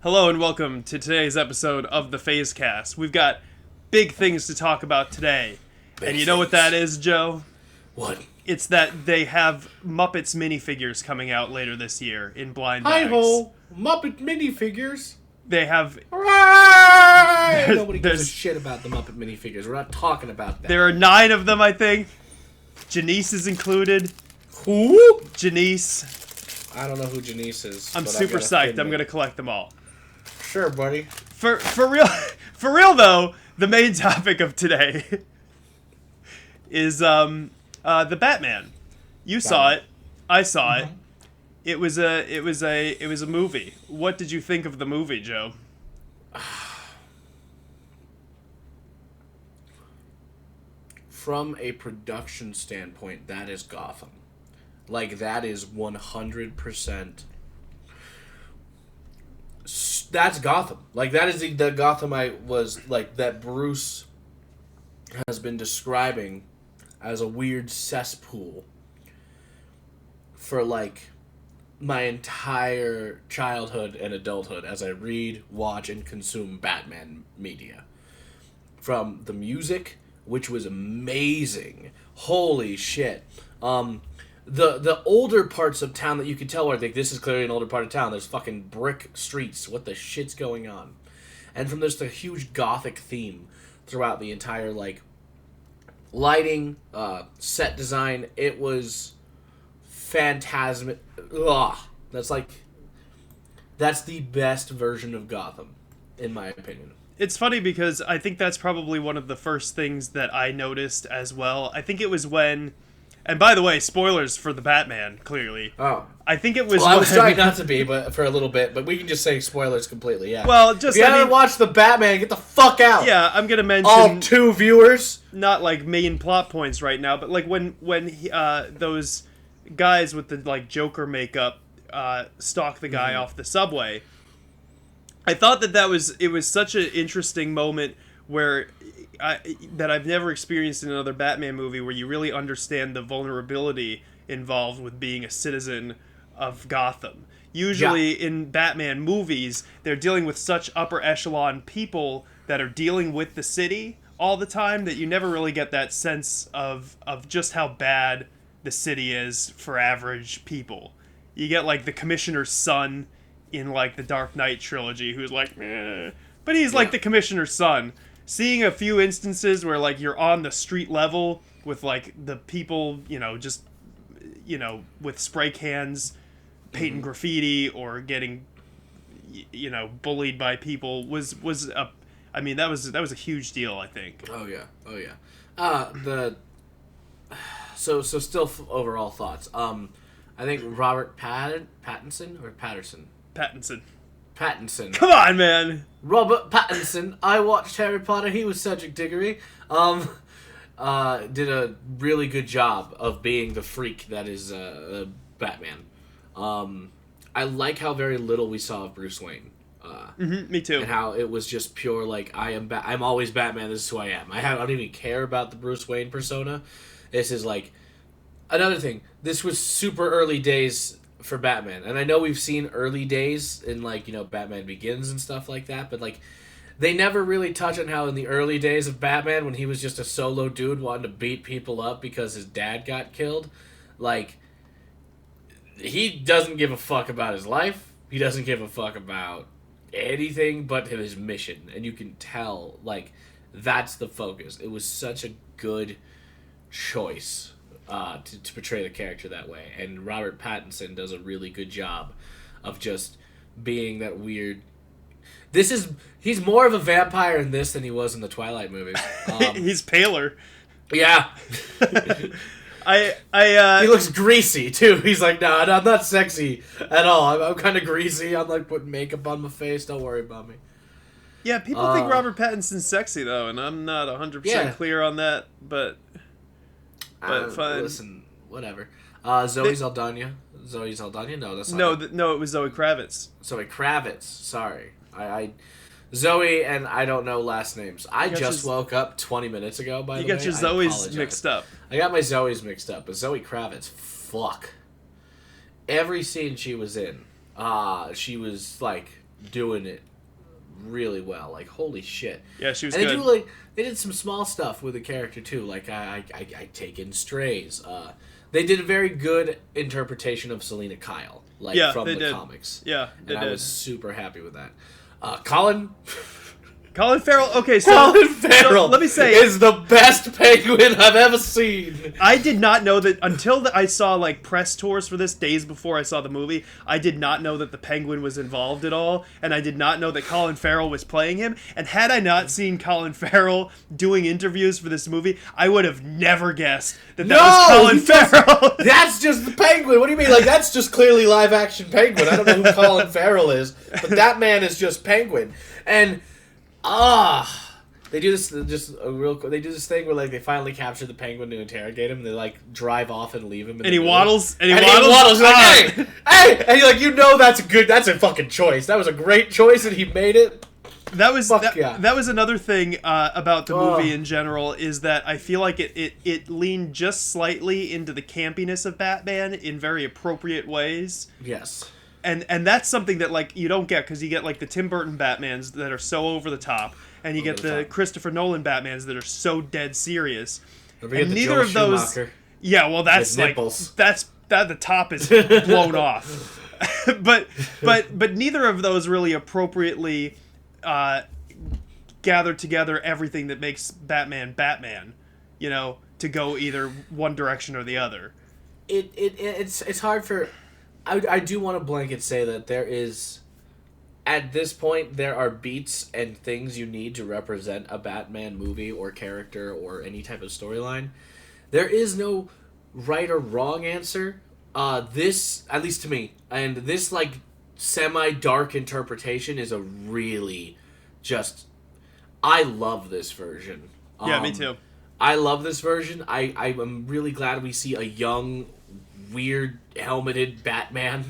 Hello and welcome to today's episode of the PhazeCast. We've got big things to talk about today. And you know what that is, Joe? What? It's that they have Muppets minifigures coming out later this year in blind bags. Hi-ho! Muppet minifigures! They have... Hooray! Nobody gives a shit about the Muppet minifigures. We're not talking about that. There are 9 of them, I think. Janice is included. Who? Janice. I don't know who Janice is. I'm super psyched. I'm going to collect them all. Sure, buddy. For real though, the main topic of today is the Batman. You saw it. I saw it. It was a movie. What did you think of the movie, Joe? From a production standpoint, that is Gotham. Like, that is 100%. That's Gotham. Like, that is the Gotham that Bruce has been describing as a weird cesspool for, like, my entire childhood and adulthood as I read, watch, and consume Batman media. From the music, which was amazing. Holy shit. The older parts of town that you could tell where like this is clearly an older part of town. There's fucking brick streets. What the shit's going on? And from there's the huge gothic theme throughout the entire like lighting, set design. It was phantasmic. Ugh. That's the best version of Gotham, in my opinion. It's funny because I think that's probably one of the first things that I noticed as well. I think it was when... And by the way, spoilers for the Batman, clearly. Oh. I think it was Well, I was trying not to be, but for a little bit, but we can just say spoilers completely, yeah. Well, just... If you haven't watched the Batman, get the fuck out! Yeah, I'm gonna mention... All 2 viewers? Not, like, main plot points right now, but, like, when those guys with the, like, Joker makeup stalk the guy off the subway, I thought it was such an interesting moment where... that I've never experienced in another Batman movie where you really understand the vulnerability involved with being a citizen of Gotham. Usually in Batman movies, they're dealing with such upper echelon people that are dealing with the city all the time that you never really get that sense of just how bad the city is for average people. You get like the commissioner's son in like the Dark Knight trilogy who's like, meh. But he's like the commissioner's son. Seeing a few instances where, like, you're on the street level with, like, the people, just, with spray cans, painting graffiti, or getting, bullied by people that was a huge deal, I think. Oh, yeah. So still overall thoughts. I think Robert Pattinson or Patterson? Pattinson. Come on, man! Robert Pattinson. I watched Harry Potter. He was Cedric Diggory. Did a really good job of being the freak that is Batman. I like how very little we saw of Bruce Wayne. Me too. And how it was just pure like I'm always Batman. This is who I am. I don't even care about the Bruce Wayne persona. This is like another thing. This was super early days for Batman, and I know we've seen early days in like Batman Begins and stuff like that, but like they never really touch on how in the early days of Batman when he was just a solo dude wanting to beat people up because his dad got killed, like he doesn't give a fuck about his life, he doesn't give a fuck about anything but his mission, and you can tell like that's the focus. It was such a good choice to portray the character that way. And Robert Pattinson does a really good job of just being that weird... He's more of a vampire in this than he was in the Twilight movies. He's paler. Yeah. He looks greasy, too. He's like, nah, I'm not sexy at all. I'm kind of greasy. I'm like putting makeup on my face. Don't worry about me. Yeah, people think Robert Pattinson's sexy, though, and I'm not 100% clear on that, but fine. Listen, whatever. Zoe Saldana? No, that's not No, it was Zoe Kravitz. Zoe Kravitz. Sorry. Zoe and I don't know last names. I just woke up 20 minutes ago, by the way. You got your Zoes mixed up. I got my Zoes mixed up, but Zoe Kravitz, fuck. Every scene she was in, she was, like, doing it really well. Like, holy shit. Yeah, she was and good. They did some small stuff with the character too. Like I take in Strays. They did a very good interpretation of Selena Kyle, like from the comics. Yeah, and I was super happy with that. Colin Farrell. Okay, so let me say, is the best Penguin I've ever seen. I did not know that until I saw like press tours for this days before I saw the movie. I did not know that the Penguin was involved at all, and I did not know that Colin Farrell was playing him. And had I not seen Colin Farrell doing interviews for this movie, I would have never guessed that was Colin Farrell. That's just the Penguin. What do you mean? Like, that's just clearly live action Penguin. I don't know who Colin Farrell is, but that man is just Penguin. And they do this They do this thing where like they finally capture the Penguin to interrogate him. And they like drive off and leave him. And he waddles. And he waddles. Like, hey, and you're like, that's a fucking choice. That was a great choice, and he made it. That was another thing about the movie in general, is that I feel like it leaned just slightly into the campiness of Batman in very appropriate ways. Yes. And that's something that like you don't get, because you get like the Tim Burton Batmans that are so over the top, and you get the Christopher Nolan Batmans that are so dead serious. And neither of those. Yeah, well, that's like the top is blown off. but neither of those really appropriately gather together everything that makes Batman, you know, to go either one direction or the other. It's hard for. I do want to blanket say that there is, at this point, there are beats and things you need to represent a Batman movie or character or any type of storyline. There is no right or wrong answer. This, at least to me, and this like semi-dark interpretation is a really just. I love this version. Yeah, me too. I love this version. I'm really glad we see a young, weird helmeted Batman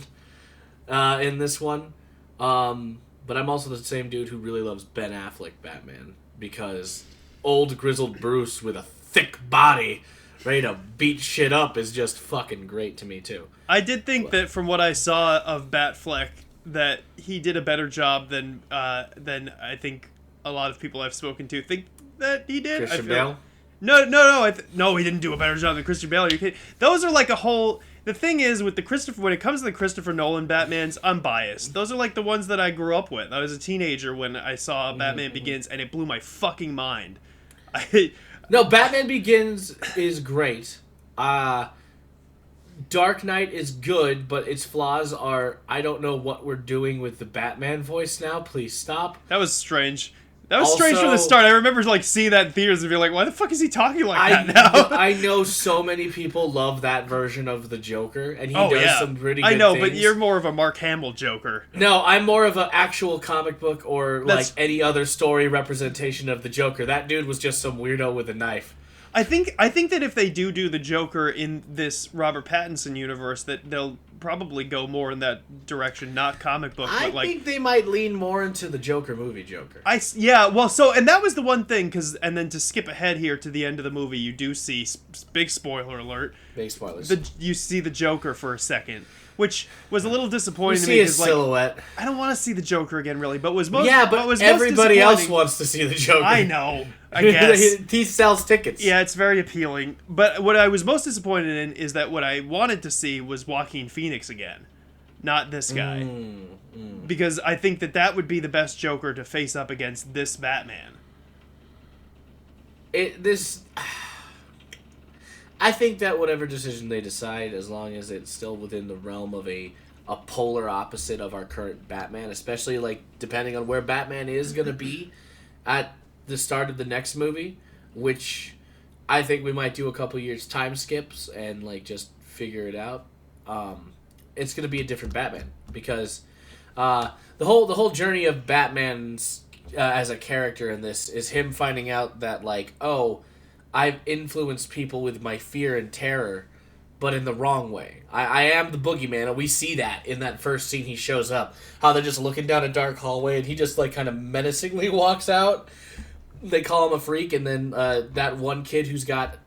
in this one, but I'm also the same dude who really loves Ben Affleck Batman, because old grizzled Bruce with a thick body ready to beat shit up is just fucking great to me too. I did think that from what I saw of Batfleck that he did a better job than I think a lot of people I've spoken to think that he did. Christian Bale? No, he didn't do a better job than Christian Bale. Are you kidding? Those are like a whole. The thing is with when it comes to the Christopher Nolan Batmans, I'm biased. Those are like the ones that I grew up with. I was a teenager when I saw Batman Begins, and it blew my fucking mind. No, Batman Begins is great. Dark Knight is good, but its flaws are, I don't know what we're doing with the Batman voice now. Please stop. That was strange. That was strange from the start. I remember like seeing that in theaters and being like, why the fuck is he talking like that now? I know so many people love that version of the Joker, and he does some pretty good things. I know, but you're more of a Mark Hamill Joker. No, I'm more of an actual comic book or like any other story representation of the Joker. That dude was just some weirdo with a knife. I think that if they do the Joker in this Robert Pattinson universe, that they'll probably go more in that direction, not comic book. I think they might lean more into the Joker movie Joker. And that was the one thing, and then to skip ahead here to the end of the movie, you do see, big spoiler alert. Big spoilers. You see the Joker for a second, which was a little disappointing to me. You see his silhouette. I don't want to see the Joker again, really, but everybody else wants to see the Joker. I know. I guess he sells tickets. Yeah, it's very appealing. But what I was most disappointed in is that what I wanted to see was Joaquin Phoenix again, not this guy, because I think that would be the best Joker to face up against this Batman. I think that whatever decision they decide, as long as it's still within the realm of a polar opposite of our current Batman, especially like depending on where Batman is going to be at the start of the next movie, which I think we might do a couple years time skips and like just figure it out. It's going to be a different Batman, because the whole journey of Batman's as a character in this is him finding out that like, oh, I've influenced people with my fear and terror, but in the wrong way. I am the boogeyman, and we see that in that first scene he shows up. How they're just looking down a dark hallway, and he just like kind of menacingly walks out. They call him a freak, and then that one kid who's got,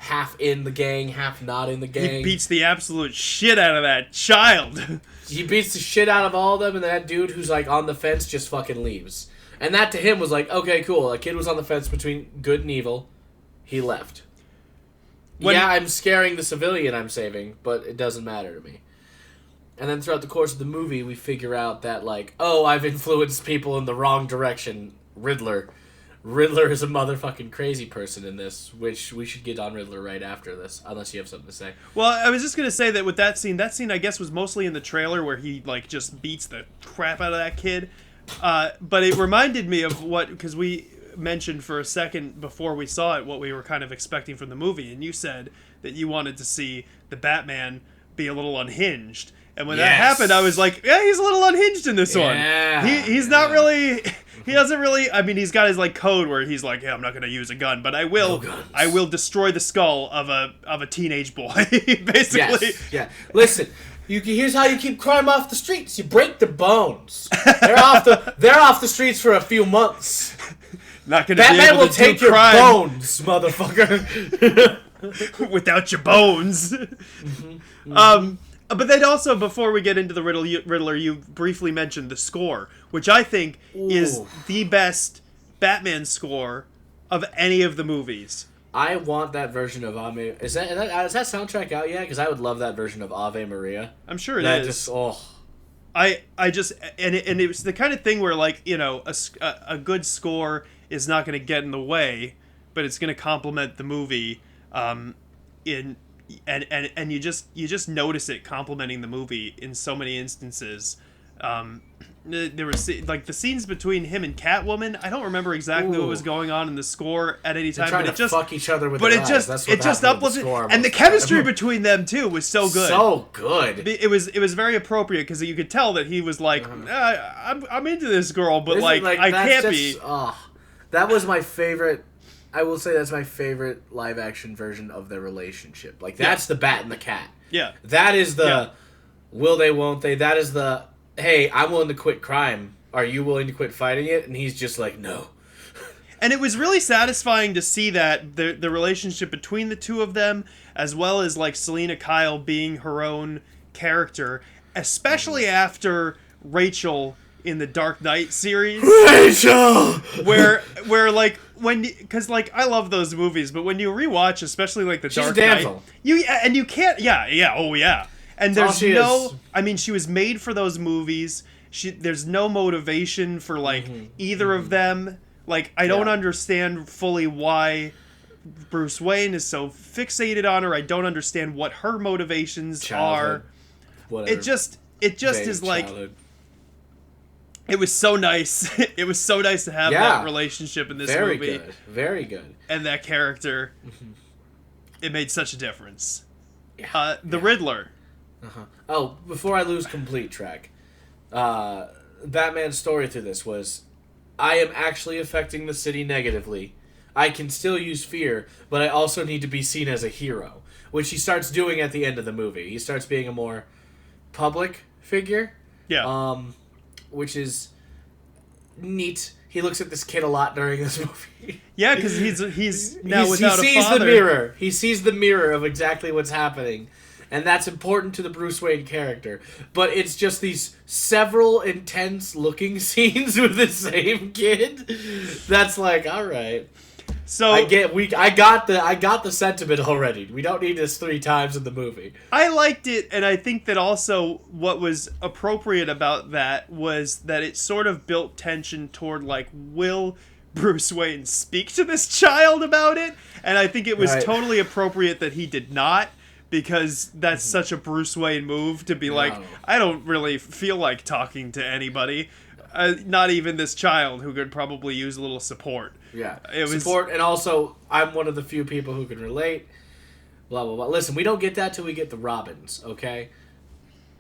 half in the gang, half not in the gang. He beats the absolute shit out of that child. He beats the shit out of all of them, and that dude who's like on the fence just fucking leaves. And that to him was like, okay, cool. A kid was on the fence between good and evil. He left. Yeah, I'm scaring the civilian I'm saving, but it doesn't matter to me. And then throughout the course of the movie, we figure out that, like, oh, I've influenced people in the wrong direction. Riddler. Riddler is a motherfucking crazy person in this, which we should get on Riddler right after this, unless you have something to say. Well, I was just going to say that with that scene I guess was mostly in the trailer where he, like, just beats the crap out of that kid. But it reminded me of because we mentioned for a second before we saw it what we were kind of expecting from the movie, and you said that you wanted to see the Batman be a little unhinged. And when that happened, I was like, yeah, he's a little unhinged in this one. He's not really... He doesn't really... I mean, he's got his, like, code where he's like, yeah, I'm not going to use a gun, but I will destroy the skull of a teenage boy, basically. Yes, yeah. Listen, here's how you keep crime off the streets. You break the bones. They're off the streets for a few months. Not going to be able to take do crime. Your bones, motherfucker. Without your bones. But then also, before we get into the Riddler, you briefly mentioned the score, which I think is the best Batman score of any of the movies. I want that version of Ave. Is that soundtrack out yet? Because I would love that version of Ave Maria. I'm sure it is. I just and it was the kind of thing where, like, you know, a good score is not going to get in the way, but it's going to complement the movie. And you just notice it complementing the movie in so many instances. There was like the scenes between him and Catwoman. I don't remember exactly what was going on in the score at any time, but it just fuck each other with but their it eyes. just uplifted, and the chemistry between them too was so good. So good. It was very appropriate because you could tell that he was like, I'm into this girl, but like I can't be. That was my favorite. I will say that's my favorite live action version of their relationship. Like, that's the Bat and the Cat. Yeah. That is the will they, won't they. That is the, hey, I'm willing to quit crime. Are you willing to quit fighting it? And he's just like, no. And it was really satisfying to see that the relationship between the two of them, as well as, like, Selena Kyle being her own character, especially after Rachel in the Dark Knight series. Rachel! Where like, because, like, I love those movies, but when you rewatch, especially, like, the Dark Knight, you can't, and there's I mean, she was made for those movies. There's no motivation for, like, either of them. Like, I don't understand fully why Bruce Wayne is so fixated on her. I don't understand what her motivations are. Whatever. It just is like, it was so nice. It was so nice to have that relationship in this movie. Very good. Very good. And that character, it made such a difference. The Riddler. Oh, before I lose complete track, Batman's story through this was, I am actually affecting the city negatively. I can still use fear, but I also need to be seen as a hero, which he starts doing at the end of the movie. He starts being a more public figure. Yeah. Which is neat. He looks at this kid a lot during this movie. Yeah, because he's now without a father. He sees the mirror. He sees the mirror of exactly what's happening. And that's important to the Bruce Wayne character. But it's just these several intense looking scenes with the same kid. That's like, all right. So I got the sentiment already. We don't need this 3 times in the movie. I liked it, and I think that also what was appropriate about that was that it sort of built tension toward, like, will Bruce Wayne speak to this child about it? And I think it was totally appropriate that he did not, because that's such a Bruce Wayne move to be like, I don't really feel like talking to anybody. Not even this child who could probably use a little support. Yeah, support, and also, I'm one of the few people who can relate. Blah, blah, blah. Listen, we don't get that till we get the Robins, okay?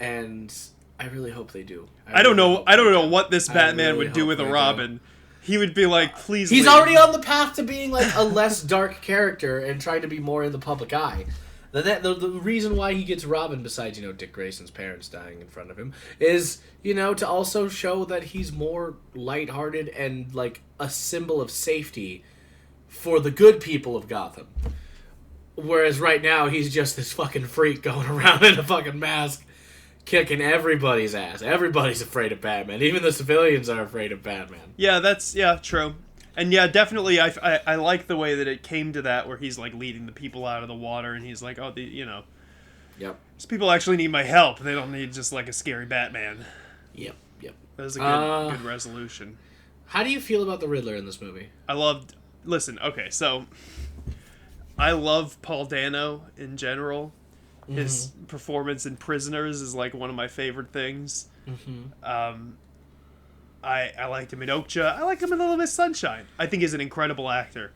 And I really hope they do. I don't know what this Batman would do with a Robin. He would be like, please He's already on the path to being, like, a less dark character and trying to be more in the public eye. The reason why he gets Robin, besides, Dick Grayson's parents dying in front of him, is, to also show that he's more lighthearted and, like, a symbol of safety for the good people of Gotham. Whereas right now, he's just this fucking freak going around in a fucking mask, kicking everybody's ass. Everybody's afraid of Batman. Even the civilians are afraid of Batman. Yeah, that's true. And yeah, definitely, I like the way that it came to that, where he's like leading the people out of the water, and he's like, oh, Yep. these people actually need my help. They don't need just like a scary Batman. Yep. That was a good resolution. How do you feel about the Riddler in this movie? Listen, okay, so I love Paul Dano in general. His performance in Prisoners is like one of my favorite things. I liked him in Okja. I like him in Little Miss Sunshine. I think he's an incredible actor.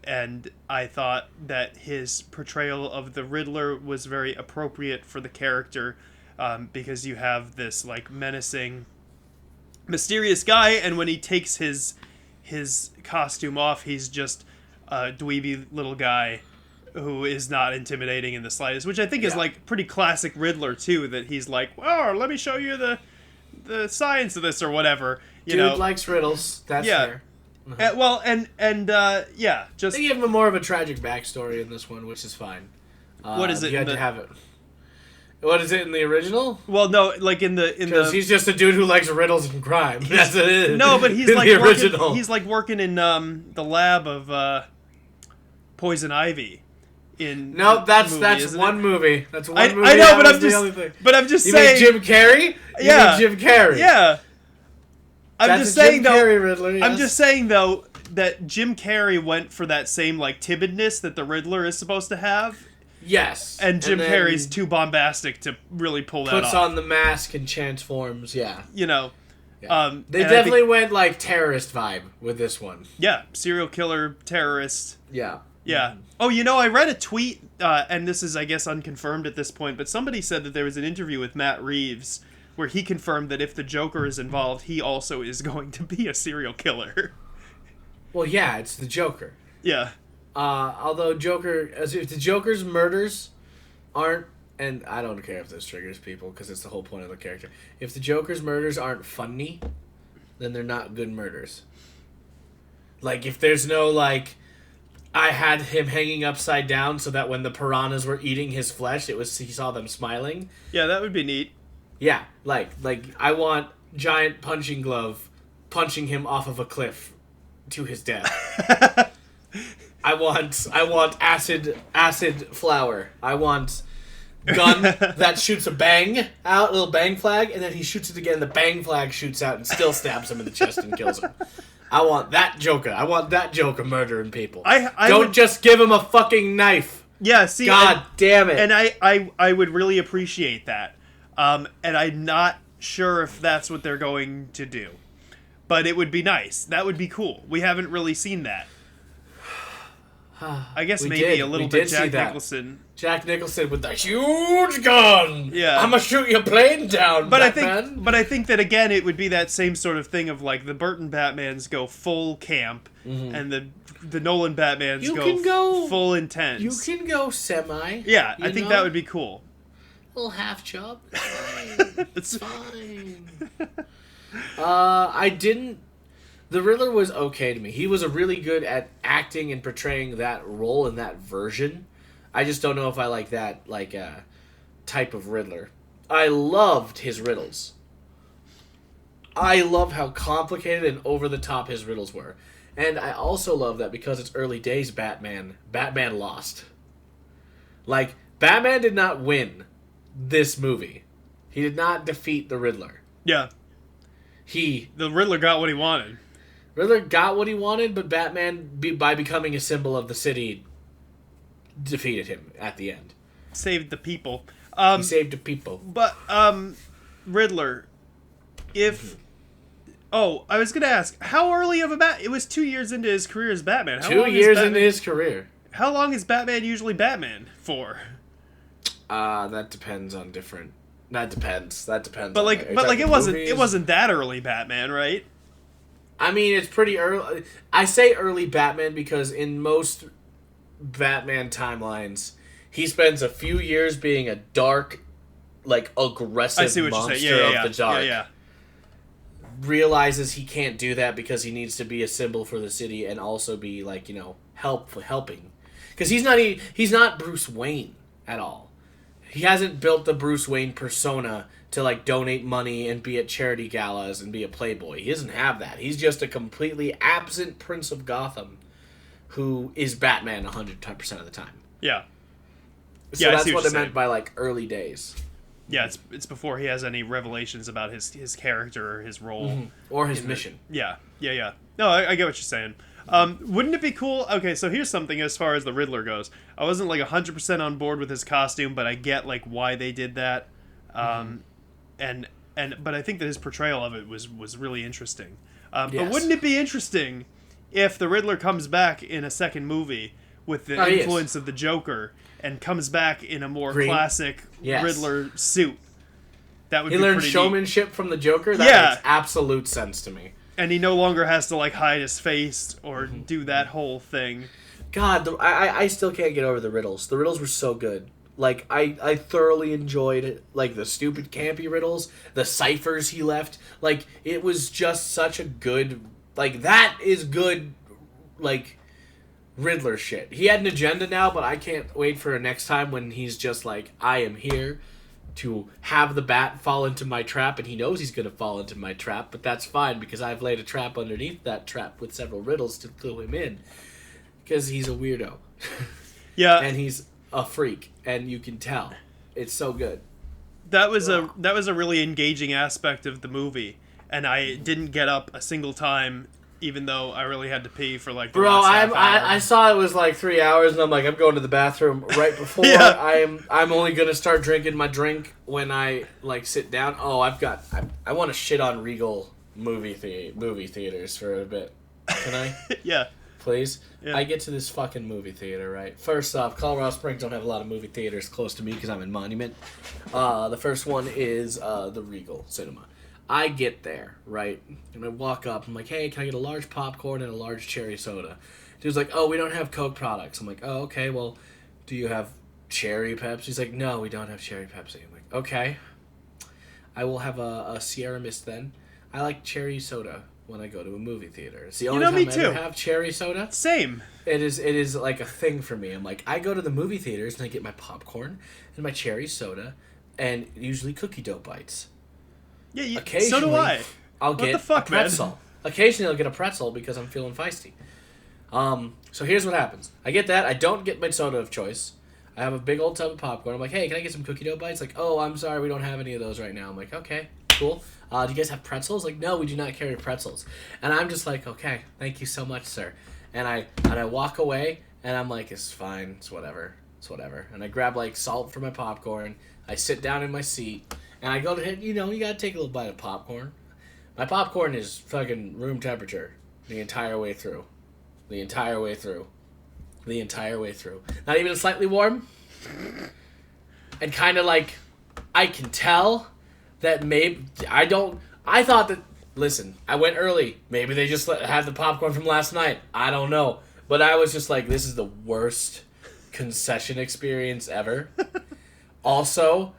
And I thought that his portrayal of the Riddler was very appropriate for the character, because you have this like menacing, mysterious guy, and when he takes his costume off, he's just a dweeby little guy who is not intimidating in the slightest, which I think is like pretty classic Riddler too, that he's like, oh, let me show you the science of this or whatever. Dude likes riddles. That's fair. Just they give him more of a tragic backstory in this one, which is fine. What is it? You had to have it. What is it in the original? Well, no, like in the he's just a dude who likes riddles and crime. That's what it is. No, but he's like the original. He's like working in the lab of Poison Ivy. That's one movie. That's one movie. I know, but I'm just you saying. You mean Jim Carrey? Yeah, Jim Carrey. Yeah. I'm just saying though. Riddler, yes. I'm just saying though that Jim Carrey went for that same like timidness that the Riddler is supposed to have. Yes. And Jim Carrey's too bombastic to really pull that off. Puts on the mask and transforms. Yeah. Yeah. They definitely went like terrorist vibe with this one. Yeah, serial killer, terrorist. Yeah. Yeah. Oh, I read a tweet, and this is, I guess, unconfirmed at this point, but somebody said that there was an interview with Matt Reeves where he confirmed that if the Joker is involved, he also is going to be a serial killer. Well, yeah, it's the Joker. Yeah. Although if the Joker's murders aren't, and I don't care if this triggers people because it's the whole point of the character. If the Joker's murders aren't funny, then they're not good murders. Like, if there's no, like, I had him hanging upside down so that when the piranhas were eating his flesh, he saw them smiling. Yeah, that would be neat. Yeah, like I want Giant Punching Glove punching him off of a cliff to his death. I want acid flower. I want gun that shoots a little bang flag, and then he shoots it again. The bang flag shoots out and still stabs him in the chest and kills him. I want that Joker. I want that Joker murdering people. Don't just give him a fucking knife. Yeah, see, God damn it. And I would really appreciate that. And I'm not sure if that's what they're going to do. But it would be nice. That would be cool. We haven't really seen that. I guess maybe a little bit Jack Nicholson. Jack Nicholson with the huge gun. Yeah, I'm gonna shoot your plane down. But Batman. I think that again, it would be that same sort of thing of like the Burton Batmans go full camp, and the Nolan Batmans go full intense. You can go semi. Yeah, I think that would be cool. Little half job. It's fine. I didn't. The Riddler was okay to me. He was really good at acting and portraying that role and that version. I just don't know if I like that type of Riddler. I loved his riddles. I love how complicated and over the top his riddles were. And I also love that because it's early days Batman lost. Like, Batman did not win this movie. He did not defeat the Riddler. Yeah. The Riddler got what he wanted. Riddler got what he wanted, but Batman, by becoming a symbol of the city, defeated him at the end. Saved the people. He saved the people. But, Riddler, if... Oh, I was going to ask, how early of a It was 2 years into his career as Batman. How 2 years into his career. How long is Batman usually Batman for? That depends on different... That depends. But it wasn't that early Batman, right? I mean, it's pretty early. I say early Batman because in most Batman timelines, he spends a few years being a dark, like, aggressive monster of the dark. Yeah. Realizes he can't do that because he needs to be a symbol for the city and also be, like, helping. Because he's not Bruce Wayne at all. He hasn't built the Bruce Wayne persona to like donate money and be at charity galas and be a playboy. He doesn't have that. He's just a completely absent Prince of Gotham who is Batman 100% of the time. Yeah. So yeah, that's what it meant by like early days. Yeah, it's before he has any revelations about his character or his role. Or his mission. Yeah. No, I get what you're saying. Wouldn't it be cool? Okay, so here's something as far as the Riddler goes. I wasn't like 100% on board with his costume, but I get like why they did that. But I think that his portrayal of it was really interesting. But wouldn't it be interesting if the Riddler comes back in a second movie with the influence of the Joker and comes back in a more classic Riddler suit? That would be pretty neat. He learned showmanship from the Joker? That makes absolute sense to me. And he no longer has to like hide his face or do that whole thing. God, I still can't get over the riddles. The riddles were so good. Like, I thoroughly enjoyed it. Like, the stupid, campy riddles, the ciphers he left. Like, it was just such a good... Like, that is good, like, Riddler shit. He had an agenda now, but I can't wait for next time when he's just like, I am here to have the bat fall into my trap, and he knows he's going to fall into my trap, but that's fine because I've laid a trap underneath that trap with several riddles to clue him in. Because he's a weirdo. Yeah. And he's a freak, and you can tell. It's so good. That was a really engaging aspect of the movie, and I didn't get up a single time, even though I really had to pee for like the last half hour. I saw it was like 3 hours, and I'm like, I'm going to the bathroom right before. I'm only gonna start drinking my drink when I like sit down. Oh, I want to shit on Regal movie theaters for a bit. Can I? Yeah. Please? Yeah. I get to this fucking movie theater, right? First off, Colorado Springs don't have a lot of movie theaters close to me because I'm in Monument. The first one is the Regal Cinema. I get there, right? And I walk up. I'm like, hey, can I get a large popcorn and a large cherry soda? Dude's like, oh, we don't have Coke products. I'm like, oh, okay, well, do you have cherry Pepsi? He's like, no, we don't have cherry Pepsi. I'm like, okay. I will have a Sierra Mist then. I like cherry soda when I go to a movie theater. It's the only time I ever have cherry soda. Same. It is like a thing for me. I'm like, I go to the movie theaters and I get my popcorn and my cherry soda and usually cookie dough bites. Yeah, so do I. I'll get a pretzel. Man? Occasionally I'll get a pretzel because I'm feeling feisty. So here's what happens. I get that. I don't get my soda of choice. I have a big old tub of popcorn. I'm like, hey, can I get some cookie dough bites? Like, oh, I'm sorry, we don't have any of those right now. I'm like, okay, cool. Do you guys have pretzels? Like, no, we do not carry pretzels. And I'm just like, okay, thank you so much, sir. And I walk away, and I'm like, it's fine, it's whatever. And I grab, like, salt for my popcorn. I sit down in my seat, and I go to hit, you gotta take a little bite of popcorn. My popcorn is fucking room temperature the entire way through. Not even slightly warm. And kind of like, I can tell that I thought that, listen, I went early. Maybe they just had the popcorn from last night. I don't know. But I was just like, this is the worst concession experience ever. Also,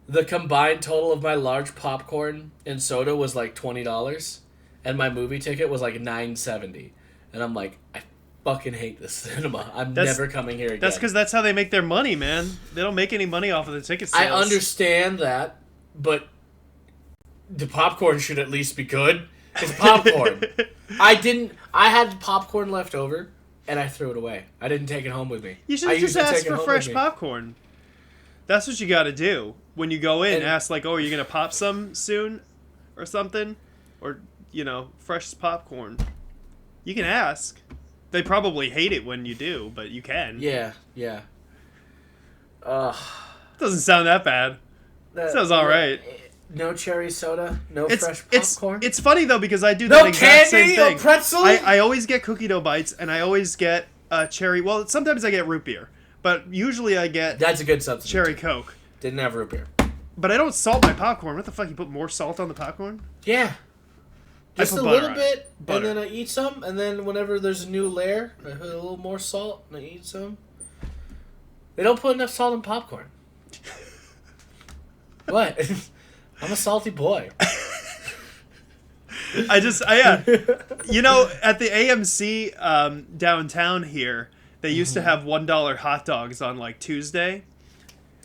the combined total of my large popcorn and soda was like $20. And my movie ticket was like $9.70. And I'm like, I fucking hate this cinema. I'm never coming here again. That's because that's how they make their money, man. They don't make any money off of the ticket sales. I understand that, but the popcorn should at least be good. It's popcorn. I had popcorn left over, and I threw it away. I didn't take it home with me. You should just ask for fresh popcorn. That's what you got to do. When you go in, ask like, oh, are you going to pop some soon? Or something? Or, fresh popcorn. You can ask. They probably hate it when you do, but you can. Yeah. Doesn't sound that bad. Sounds all right. No cherry soda, fresh popcorn. It's funny though because I do that exact same thing. No pretzel. I always get cookie dough bites, and I always get cherry. Well, sometimes I get root beer, but usually I get that's a good substitute. Cherry Coke. Didn't have root beer. But I don't salt my popcorn. What the fuck? You put more salt on the popcorn? Yeah. Just a little bit, and then I eat some, and then whenever there's a new layer, I put a little more salt, and I eat some. They don't put enough salt in popcorn. What? I'm a salty boy. At the AMC downtown here, they used to have $1 hot dogs on like Tuesday,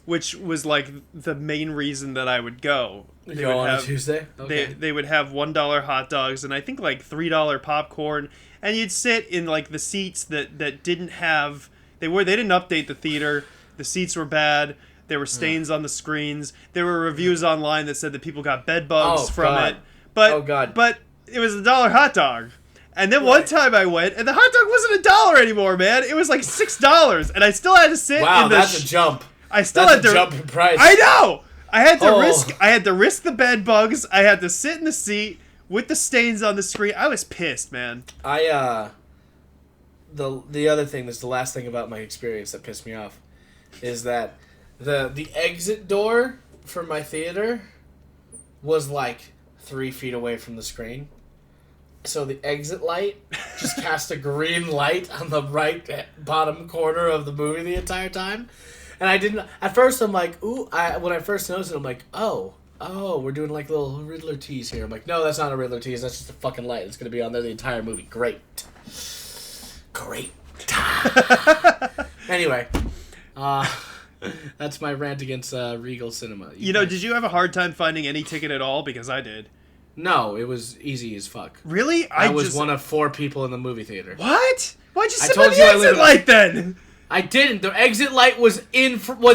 which was like the main reason that I would go. They would on a Tuesday? Okay. They would have $1 hot dogs and I think like $3 popcorn, and you'd sit in like the seats that didn't have they didn't update the theater. The seats were bad. There were stains on the screens. There were reviews online that said that people got bed bugs from it. But but it was $1 hot dog. And then one time I went, and the hot dog wasn't $1 anymore, man. It was like $6, and I still had to sit. Wow, in the that's a jump. I still had to jump in price. I know. I had to risk the bed bugs. I had to sit in the seat with the stains on the screen. I was pissed, man. The other thing, that's the last thing about my experience that pissed me off, is that the exit door for my theater was like 3 feet away from the screen. So the exit light just cast a green light on the right bottom corner of the movie the entire time. And I didn't... At first, I'm like, ooh... when I first noticed it, I'm like, oh, we're doing like little Riddler tease here. I'm like, no, that's not a Riddler tease. That's just a fucking light. It's going to be on there the entire movie. Great. Anyway. That's my rant against Regal Cinema. Did you have a hard time finding any ticket at all? Because I did. No, it was easy as fuck. Really? I was one of 4 people in the movie theater. What? Why'd you sit by the exit light then? I didn't. The exit light was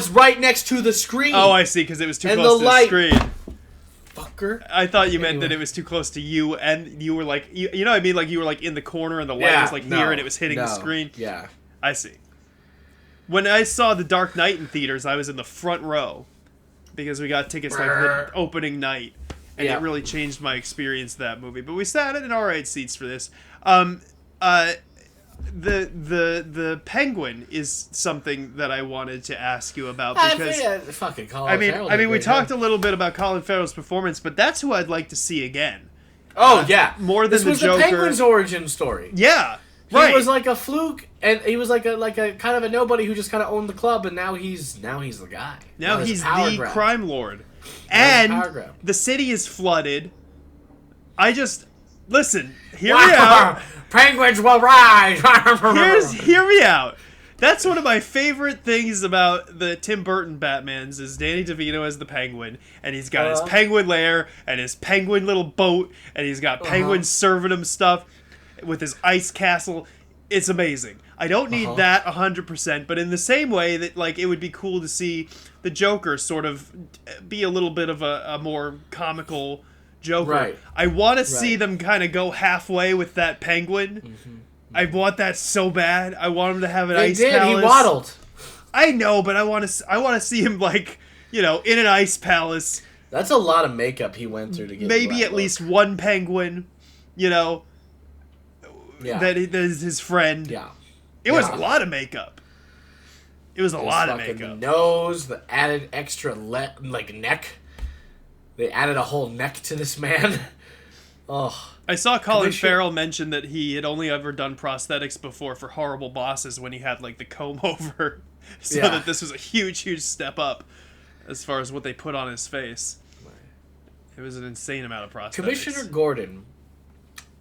right next to the screen. Oh, I see, because it was too close to the screen. Fucker. I thought you meant that it was too close to you, and you were like, you know what I mean? Like you were like in the corner, and the light was like here, and it was hitting the screen. Yeah. I see. When I saw The Dark Knight in theaters, I was in the front row, because we got tickets like the opening night. And it really changed my experience of that movie. But we sat in alright seats for this. The Penguin is something that I wanted to ask you about because fucking Colin Farrell we talked a little bit about Colin Farrell's performance, but that's who I'd like to see again. Oh yeah, more than this was the Penguin's origin story. Yeah, right. He was like a fluke, and he was like a kind of a nobody who just kind of owned the club, and now he's the guy. Now he's the crime lord. And the city is flooded. Listen, hear me out. Penguins will rise. Hear me out. That's one of my favorite things about the Tim Burton Batmans is Danny DeVito as the Penguin, and he's got his penguin lair and his penguin little boat, and he's got penguins serving him stuff with his ice castle. It's amazing. I don't need that 100%, but in the same way that like it would be cool to see the Joker sort of be a little bit of a more comical Joker. Right. I want to see them kind of go halfway with that Penguin. Mm-hmm. I want that so bad. I want him to have an ice palace. He waddled. I know, but I want to see him like, in an ice palace. That's a lot of makeup he went through to get maybe at least one penguin, that is his friend. Yeah. It was a lot of makeup. It was a lot of makeup. Nose, the added extra neck. They added a whole neck to this man. Oh. I saw Colin Farrell mention that he had only ever done prosthetics before for Horrible Bosses when he had like the comb over. So that this was a huge, huge step up as far as what they put on his face. It was an insane amount of prosthetics. Commissioner Gordon.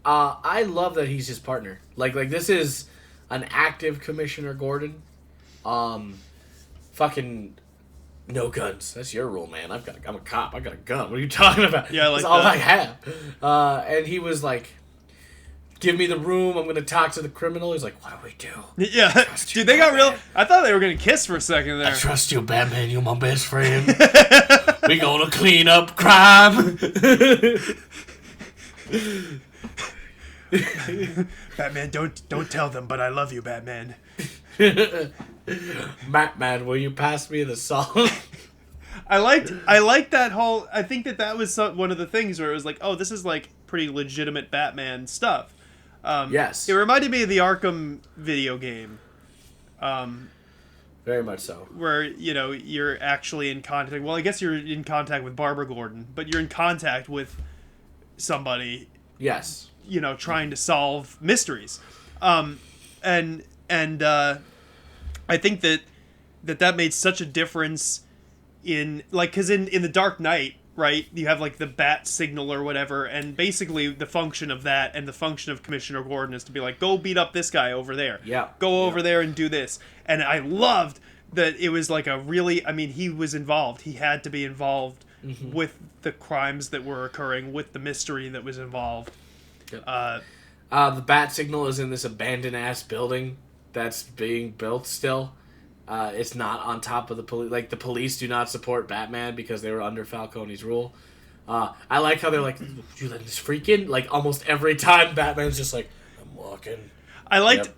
I love that he's his partner. Like this is an active Commissioner Gordon. Fucking no guns. That's your rule, man. I'm a cop. I got a gun. What are you talking about? Yeah, like that's all I have. And he was like, "Give me the room. I'm gonna talk to the criminal." He's like, "What do we do?" Yeah, dude, they got real. I thought they were gonna kiss for a second there. I trust you, Batman. You're my best friend. We gonna clean up crime. Batman, don't tell them, but I love you, Batman. Batman, will you pass me the salt? I liked that whole. I think that was one of the things where it was like, oh, this is like pretty legitimate Batman stuff. Yes, it reminded me of the Arkham video game. Very much so. Where you're actually in contact. Well, I guess you're in contact with Barbara Gordon, but you're in contact with somebody. Yes. Trying to solve mysteries, and I think that made such a difference in because in The Dark Knight, right? You have like the bat signal or whatever, and basically the function of that and the function of Commissioner Gordon is to be like, go beat up this guy over there. Yeah. Go over there and do this. And I loved that it was like a really, I mean, he was involved. He had to be involved with the crimes that were occurring, with the mystery that was involved. Yep. The bat signal is in this abandoned-ass building that's being built still. It's not on top of the police. Like, the police do not support Batman because they were under Falcone's rule. I like how they're like, you let this freak in? Like, almost every time Batman's just like, I'm walking. I liked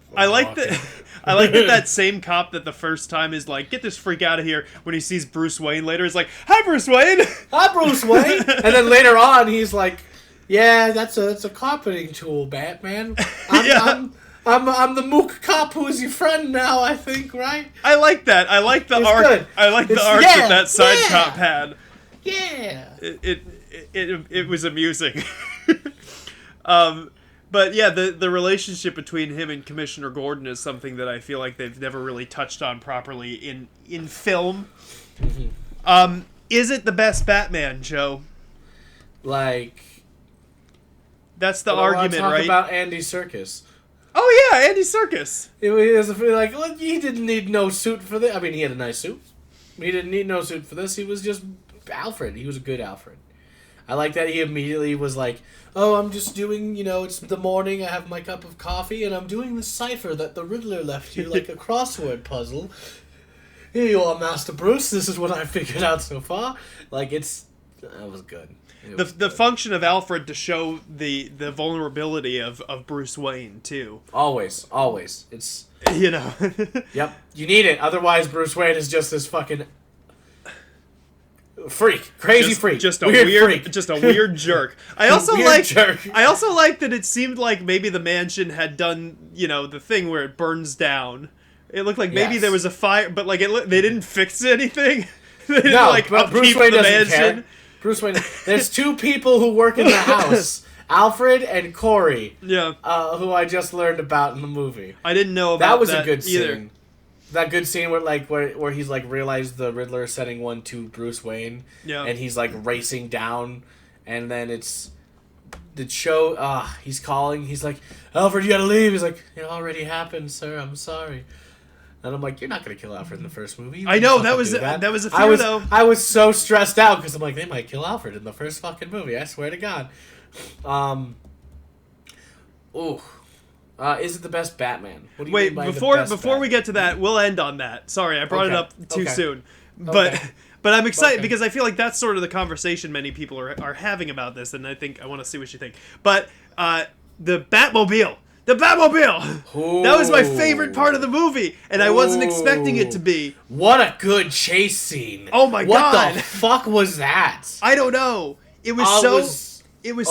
that same cop that the first time is like, get this freak out of here. When he sees Bruce Wayne later, is like, hi, Bruce Wayne. Hi, Bruce Wayne. And then later on, he's like, yeah, that's a carpeting tool, Batman. I'm the mook cop who is your friend now, I think, right? I like that. I like the arc. Good. I like the arc that side cop had. Yeah. It was amusing. But yeah, the relationship between him and Commissioner Gordon is something that I feel like they've never really touched on properly in film. Mm-hmm. Is it the best Batman, Joe? Like, that's the argument, right? About Andy Serkis. Oh yeah, Andy Serkis. It was like, well, he didn't need no suit for this. I mean, he had a nice suit. He didn't need no suit for this. He was just Alfred. He was a good Alfred. I like that he immediately was like, oh, I'm just doing, it's the morning, I have my cup of coffee, and I'm doing the cipher that the Riddler left you, like a crossword puzzle. Here you are, Master Bruce, this is what I figured out so far. Like, that was good. The function of Alfred to show the vulnerability of Bruce Wayne, too. Always. It's... Yep, you need it, otherwise Bruce Wayne is just this fucking... freak, crazy freak, just a weird jerk. I also like that it seemed like maybe the mansion had done the thing where it burns down. It looked like maybe there was a fire, but like they didn't fix anything. They didn't but Bruce Wayne doesn't care. Bruce Wayne. There's two people who work in the house, Alfred and Corey. Yeah. Who I just learned about in the movie. I didn't know about that. That was a good scene. That good scene where he's like realized the Riddler is sending one to Bruce Wayne, and he's like racing down, and then it's the show. He's calling. He's like, Alfred, you gotta leave. He's like, it already happened, sir. I'm sorry. And I'm like, you're not gonna kill Alfred in the first movie. I know that was a fear though. I was so stressed out because I'm like, they might kill Alfred in the first fucking movie. I swear to God. Is it the best Batman? What do you mean by before we get to that, we'll end on that. Sorry, I brought it up too soon. But I'm excited because I feel like that's sort of the conversation many people are having about this, and I think I want to see what you think. But the Batmobile. The Batmobile! Ooh. That was my favorite part of the movie, and I wasn't expecting it to be. What a good chase scene. Oh my God. What the fuck was that? I don't know. It was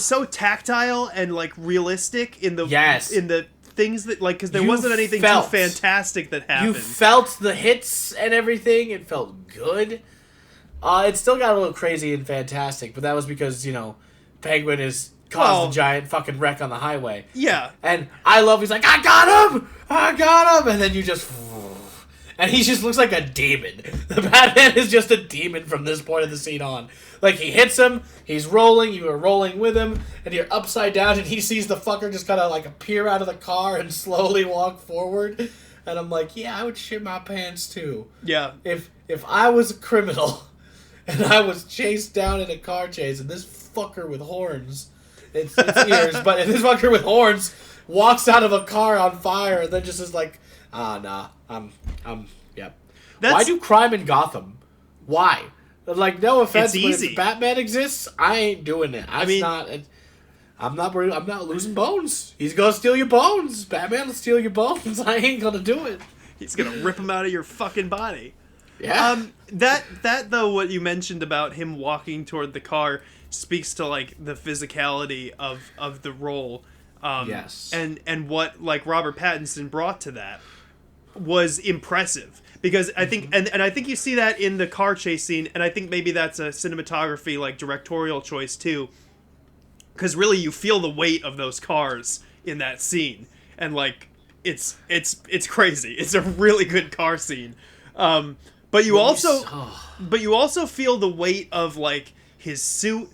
so tactile and like realistic in the things that like because there wasn't anything too fantastic that happened. You felt the hits and everything. It felt good. It still got a little crazy and fantastic, but that was because Penguin is caused a giant fucking wreck on the highway. Yeah, and I love. He's like, I got him, and then you just. And he just looks like a demon. The Batman is just a demon from this point of the scene on. Like, he hits him, he's rolling, you are rolling with him, and you're upside down, and he sees the fucker just kind of, like, appear out of the car and slowly walk forward. And I'm like, yeah, I would shit my pants, too. Yeah. If I was a criminal, and I was chased down in a car chase, and this fucker with horns, it's ears, but if this fucker with horns walks out of a car on fire, and then just is like, nah, yep. Why do crime in Gotham? Why? Like, no offense, it's easy. But if Batman exists, I ain't doing it. I'm not losing bones. He's gonna steal your bones. Batman will steal your bones. I ain't gonna do it. He's gonna rip them out of your fucking body. Yeah. That though, what you mentioned about him walking toward the car speaks to like the physicality of the role. Yes. And what like Robert Pattinson brought to that was impressive because I think and I think you see that in the car chase scene, and I think maybe that's a cinematography like directorial choice too, because really you feel the weight of those cars in that scene, and like it's crazy. It's a really good car scene. But But you also feel the weight of like his suit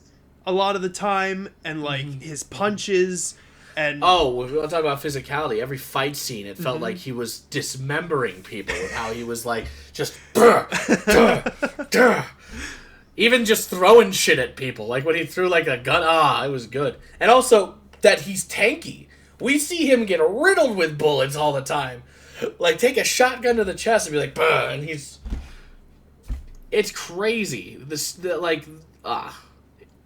a lot of the time, and like his punches. And we'll talk about physicality. Every fight scene, it felt like he was dismembering people with how he was like just even just throwing shit at people. Like when he threw like a gun, it was good. And also that he's tanky. We see him get riddled with bullets all the time. Like take a shotgun to the chest and be like, "Bah," and it's crazy.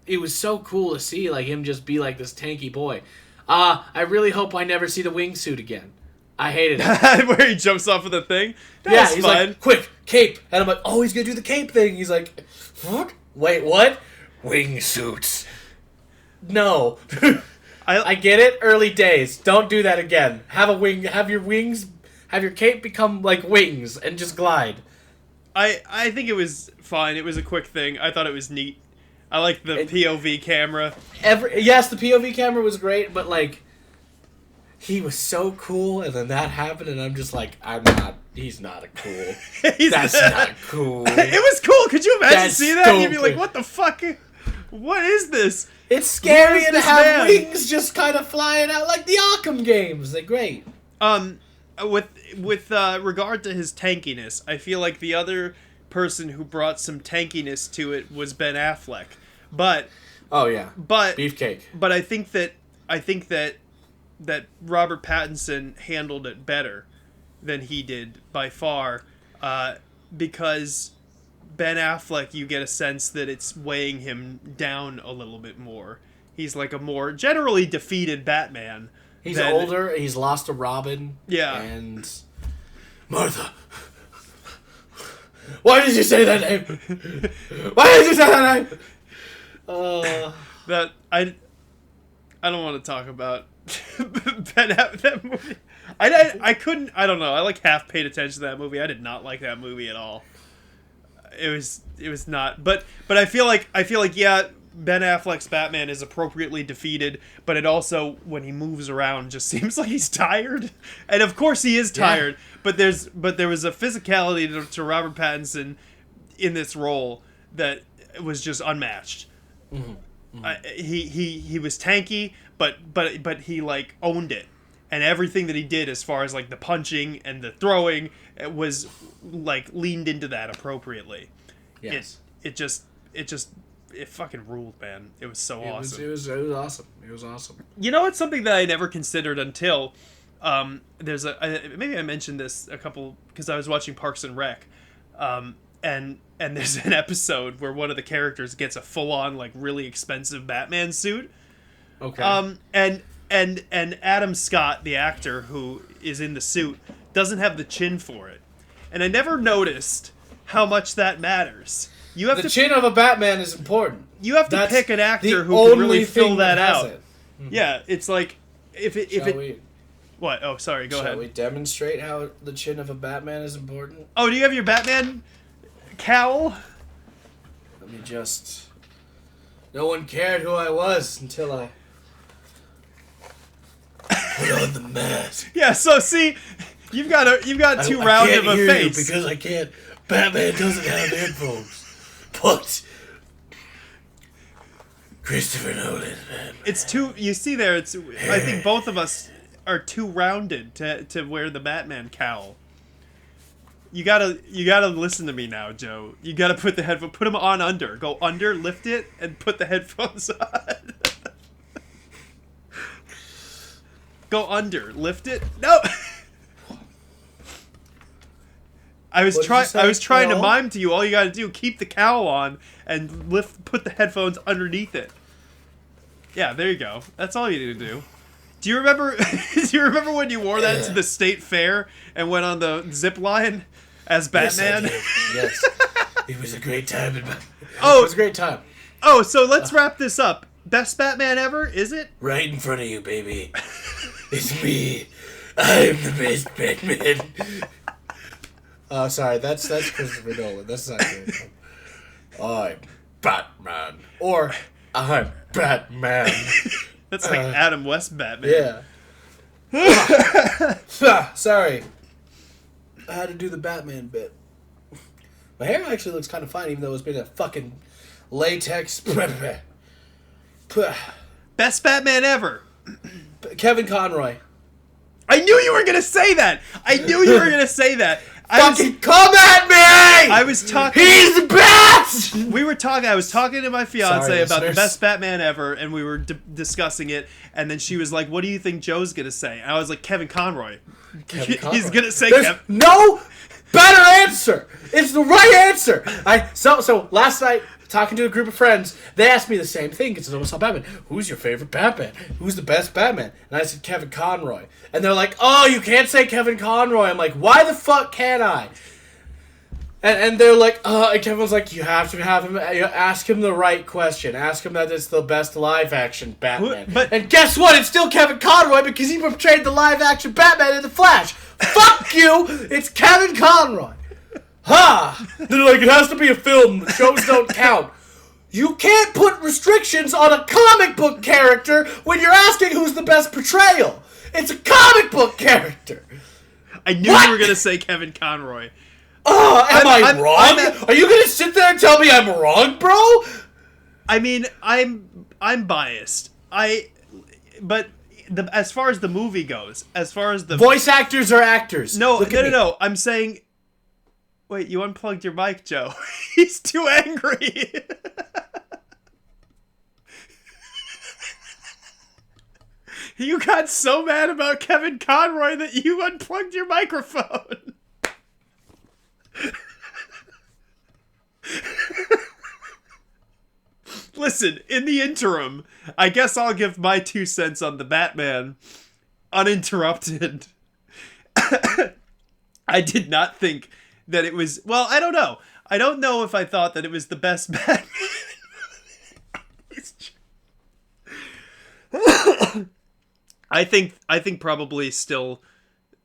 It was so cool to see like him just be like this tanky boy. I really hope I never see the wingsuit again. I hated it. Where he jumps off of the thing? He's fine. Like, quick, cape. And I'm like, oh, he's going to do the cape thing. He's like, what? Wait, what? Wingsuits. No. I get it. Early days. Don't do that again. Have your cape become like wings and just glide. I think it was fine. It was a quick thing. I thought it was neat. I like the POV camera. Yes, the POV camera was great, but like he was so cool, and then that happened, and I'm just like, he's not cool. That's not cool. It was cool. Could you imagine seeing that? And you'd be like, what the fuck? What is this? It's scary to have wings just kind of flying out like the Arkham games. They're great. With regard to his tankiness, I feel like the other person who brought some tankiness to it was Ben Affleck. But beefcake. But I think that Robert Pattinson handled it better than he did by far, because Ben Affleck, you get a sense that it's weighing him down a little bit more. He's like a more generally defeated Batman. He's older. He's lost a Robin. Yeah. And Martha. Why did you say that name? Why did you say that name? That I don't want to talk about that movie. I couldn't. I don't know. I like half paid attention to that movie. I did not like that movie at all. It was not. But I feel like yeah, Ben Affleck's Batman is appropriately defeated, but it also, when he moves around, just seems like he's tired. And of course he is tired, yeah. But there was a physicality to Robert Pattinson in this role that was just unmatched. Mm-hmm. Mm-hmm. He was tanky, but he like owned it, and everything that he did as far as like the punching and the throwing, it was like leaned into that appropriately. Yes. It fucking ruled, man. It was so awesome. It was awesome. It was awesome. You know, it's something that I never considered until maybe I mentioned this a couple, because I was watching Parks and Rec, and there's an episode where one of the characters gets a full on like really expensive Batman suit. Okay. And Adam Scott, the actor who is in the suit, doesn't have the chin for it, and I never noticed how much that matters. The chin of a Batman is important. You have to pick an actor who can really fill that out. Mm-hmm. Yeah, it's like What? Oh, sorry. Go ahead. Shall we demonstrate how the chin of a Batman is important? Oh, do you have your Batman cowl? Let me just. No one cared who I was until I put on the mask. Yeah. So see, you've got too round of a face. Because I can't. Batman doesn't have headphones. But Christopher Nolan, man. It's too. You see there. It's. I think both of us are too rounded to wear the Batman cowl. You gotta listen to me now, Joe. You gotta put them on under. Go under, lift it, and put the headphones on. Go under, lift it. No. I was trying to mime to you. All you gotta do, keep the cowl on and put the headphones underneath it. Yeah, there you go. That's all you need to do. Do you remember? Do you remember when you wore that to the state fair and went on the zip line as Batman? Yes, it was a great time. It Oh, was a great time. Oh, so let's wrap this up. Best Batman ever? Is it? Right in front of you, baby. It's me. I'm the best Batman. Oh, sorry, that's Christopher Nolan. That's not good. I'm Batman. Or I'm Batman. That's like Adam West Batman. Yeah. Sorry. I had to do the Batman bit. My hair actually looks kind of fine, even though it's been a fucking latex. Best Batman ever. Kevin Conroy. I knew you were gonna say that. Fucking come at me! I was talking. He's the best. I was talking to my fiance Sorry, about the listeners. best Batman ever, and we were discussing it. And then she was like, "What do you think Joe's gonna say?" And I was like, "Kevin Conroy." He's gonna say There's Kevin. no better answer. It's the right answer. So last night, talking to a group of friends, they asked me the same thing because I saw Batman. Who's your favorite Batman? Who's the best Batman? And I said Kevin Conroy. And they're like, "Oh, you can't say Kevin Conroy." I'm like, "Why the fuck can't I?" And they're like, and Kevin was like, "You have to have him. Ask him the right question. Ask him that it's the best live action Batman." And guess what? It's still Kevin Conroy because he portrayed the live action Batman in The Flash. Fuck you! It's Kevin Conroy. Ha! They're like, it has to be a film. Shows don't count. You can't put restrictions on a comic book character when you're asking who's the best portrayal. It's a comic book character. I knew you were gonna say Kevin Conroy. Oh, am I wrong? Are you gonna sit there and tell me I'm wrong, bro? I mean, I'm biased. But as far as the movie goes, as far as the voice actors are actors. No. I'm saying. Wait, you unplugged your mic, Joe. He's too angry. You got so mad about Kevin Conroy that you unplugged your microphone. Listen, in the interim, I guess I'll give my 2 cents on the Batman uninterrupted. I did not think that it was... Well, I don't know. I don't know if I thought that it was the best Batman. I think probably still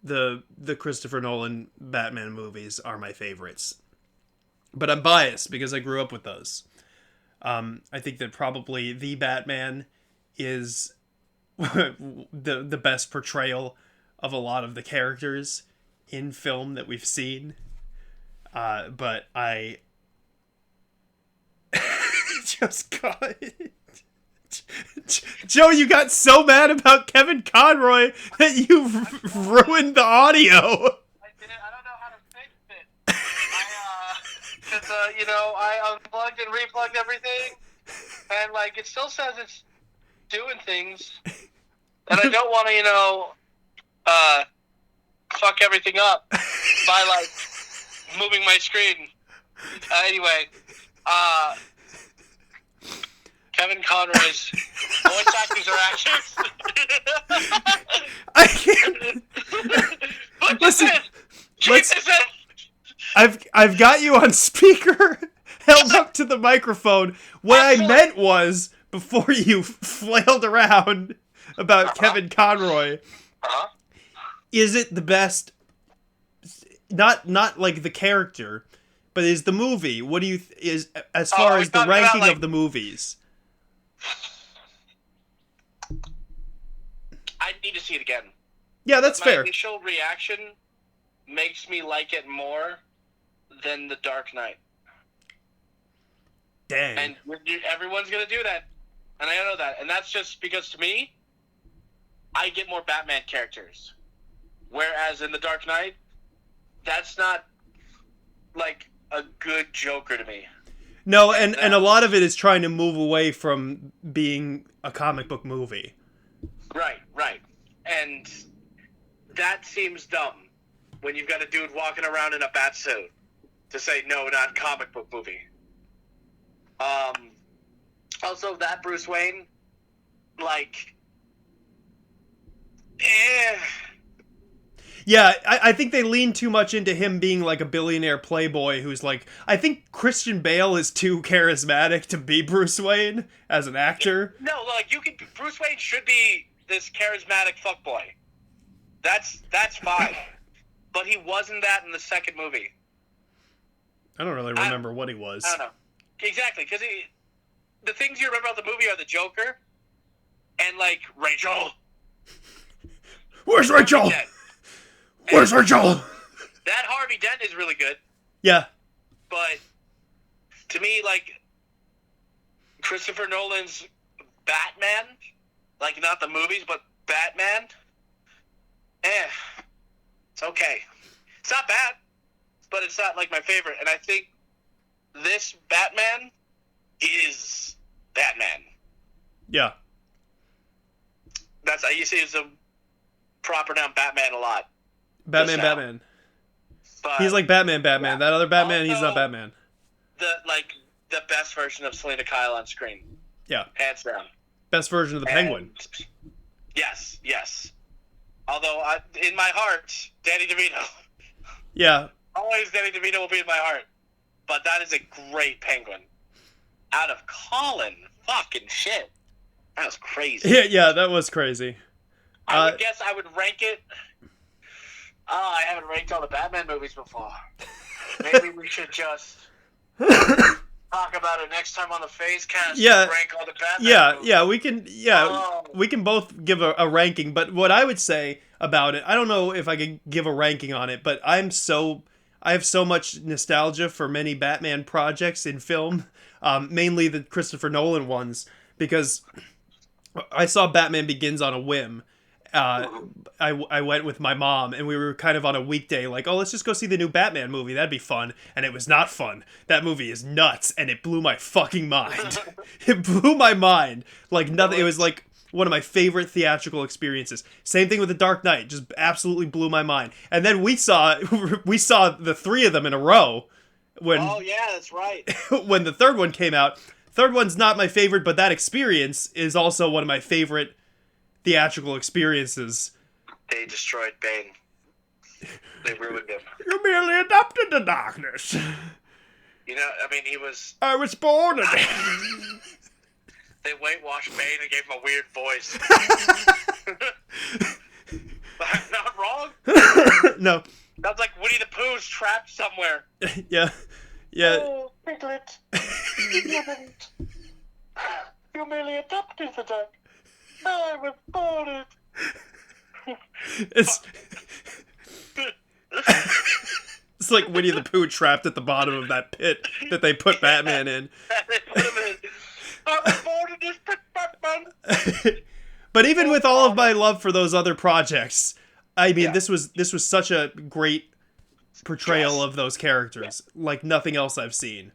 the Christopher Nolan Batman movies are my favorites. But I'm biased because I grew up with those. I think that probably the Batman is the best portrayal of a lot of the characters in film that we've seen. But I just got it. Joe, you got so mad about Kevin Conroy that you ruined the audio. I don't know how to fix it. Because, I unplugged and replugged everything, and, it still says it's doing things, and I don't want to, fuck everything up by, moving my screen. Anyway, Kevin Conroy's voice actors are actors. I can't. Listen, I've got you on speaker, held up to the microphone. What I meant was, before you flailed around about Kevin Conroy, is it the best? Not like the character, but is the movie? What do you as far as the ranking of the movies? I need to see it again. Yeah, that's fair. My initial reaction makes me like it more than The Dark Knight. Dang. And everyone's going to do that. And I know that. And that's just because, to me, I get more Batman characters. Whereas in The Dark Knight, that's not, a good Joker to me. No, and a lot of it is trying to move away from being a comic book movie. Right. And that seems dumb when you've got a dude walking around in a bat suit to say, no, not comic book movie. Also, that Bruce Wayne, Yeah, I think they lean too much into him being a billionaire playboy who's I think Christian Bale is too charismatic to be Bruce Wayne as an actor. No, Bruce Wayne should be this charismatic fuckboy. That's fine. But he wasn't that in the second movie. I don't really remember what he was. I don't know. Exactly, because the things you remember about the movie are the Joker and, Rachel. Where's Rachel? Where's Rachel? That Harvey Dent is really good. Yeah. but to me, like, Christopher Nolan's Batman, like, not the movies, but Batman, it's okay. It's not bad, but it's not, like, my favorite. And I think this Batman is Batman. Yeah. I used to use the proper noun Batman a lot. Batman. But He's like Batman. Yeah. That other Batman, Also, he's not Batman. The best version of Selena Kyle on screen. Yeah. Hands down. Best version of the Penguin. Yes. Although, in my heart, Danny DeVito. Yeah. Always Danny DeVito will be in my heart. But that is a great Penguin. Out of Colin. Fucking shit. That was crazy. Yeah, that was crazy. I would guess I would rank it. Oh, I haven't ranked all the Batman movies before. Maybe we should just talk about it next time on the PhazeCast. Yeah. Rank all the Batman movies. Yeah, we can. Yeah, we can both give a ranking. But what I would say about it, I don't know if I could give a ranking on it, but I have so much nostalgia for many Batman projects in film, mainly the Christopher Nolan ones, because I saw Batman Begins on a whim. I went with my mom, and we were kind of on a weekday, like, oh, let's just go see the new Batman movie. That'd be fun. And it was not fun. That movie is nuts, and it blew my fucking mind. It blew my mind like nothing. It was like one of my favorite theatrical experiences. Same thing with The Dark Knight. Just absolutely blew my mind. And then we saw the three of them in a row. Oh, yeah, that's right. When the third one came out. Third one's not my favorite, but that experience is also one of my favorite theatrical experiences. They destroyed Bane. They ruined him. You merely adopted the darkness. You know, I mean, he was... I was born in it. They whitewashed Bane and gave him a weird voice. I'm not wrong? No. That's like Winnie the Pooh's trapped somewhere. Yeah. Oh, Piglet. You merely adopted the duck. I was born it. It's like Winnie the Pooh trapped at the bottom of that pit that they put Batman in. They put him in. I was born in this pit, Batman. But even with all of my love for those other projects, I mean, Yeah. this was such a great portrayal of those characters, like nothing else I've seen.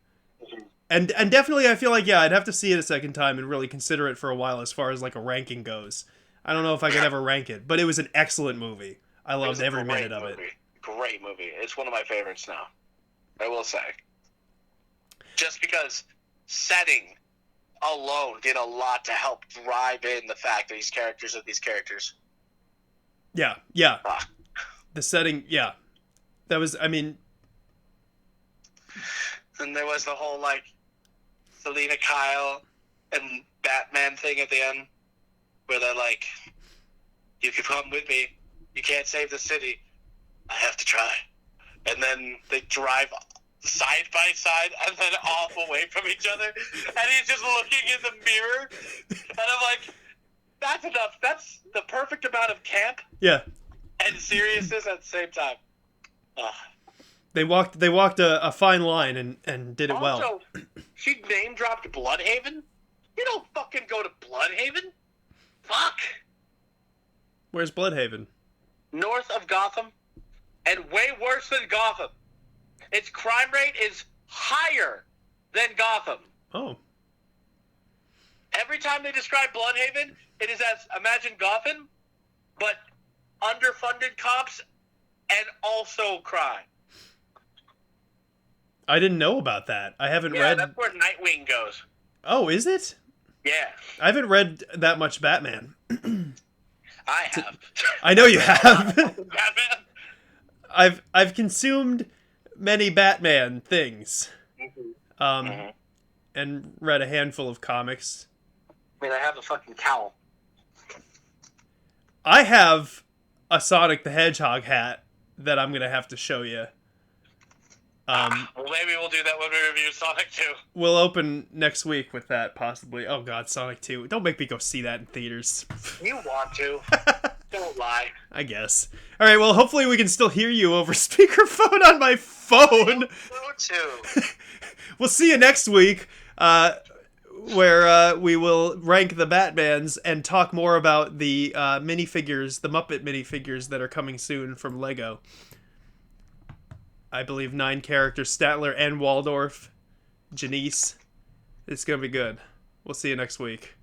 And definitely, I feel like, yeah, I'd have to see it a second time and really consider it for a while as far as like a ranking goes. I don't know if I could ever rank it, but it was an excellent movie. I loved every minute of it. Great movie. It's one of my favorites now. I will say. Just because setting alone did a lot to help drive in the fact that these characters are these characters. Yeah. The setting, yeah. That was, I mean... And there was the whole, like, Selena Kyle and Batman thing at the end, where they're like, you can come with me, you can't save the city, I have to try. And then they drive side by side and then off away from each other, and he's just looking in the mirror, and I'm like, that's enough. That's the perfect amount of camp and seriousness at the same time. They walked a fine line and did it well. Also, she name dropped Bloodhaven. You don't fucking go to Bloodhaven. Fuck. Where's Bloodhaven? North of Gotham, and way worse than Gotham. Its crime rate is higher than Gotham. Oh. Every time they describe Bloodhaven, it is as, imagine Gotham, but underfunded cops and also crime. I didn't know about that. I haven't read... Yeah, that's where Nightwing goes. Oh, is it? Yeah. I haven't read that much Batman. I have. I know you have. Batman? I've consumed many Batman things. And read a handful of comics. I mean, I have a fucking cowl. I have a Sonic the Hedgehog hat that I'm going to have to show you. Well, maybe we'll do that when we review Sonic 2. We'll open next week with that, possibly. Oh, God, Sonic 2. Don't make me go see that in theaters. You want to. Don't lie. I guess. All right, well, hopefully we can still hear you over speakerphone on my phone. Go to. We'll see you next week, where we will rank the Batmans and talk more about the minifigures, the Muppet minifigures that are coming soon from Lego. I believe 9 characters, Statler and Waldorf, Janice. It's going to be good. We'll see you next week.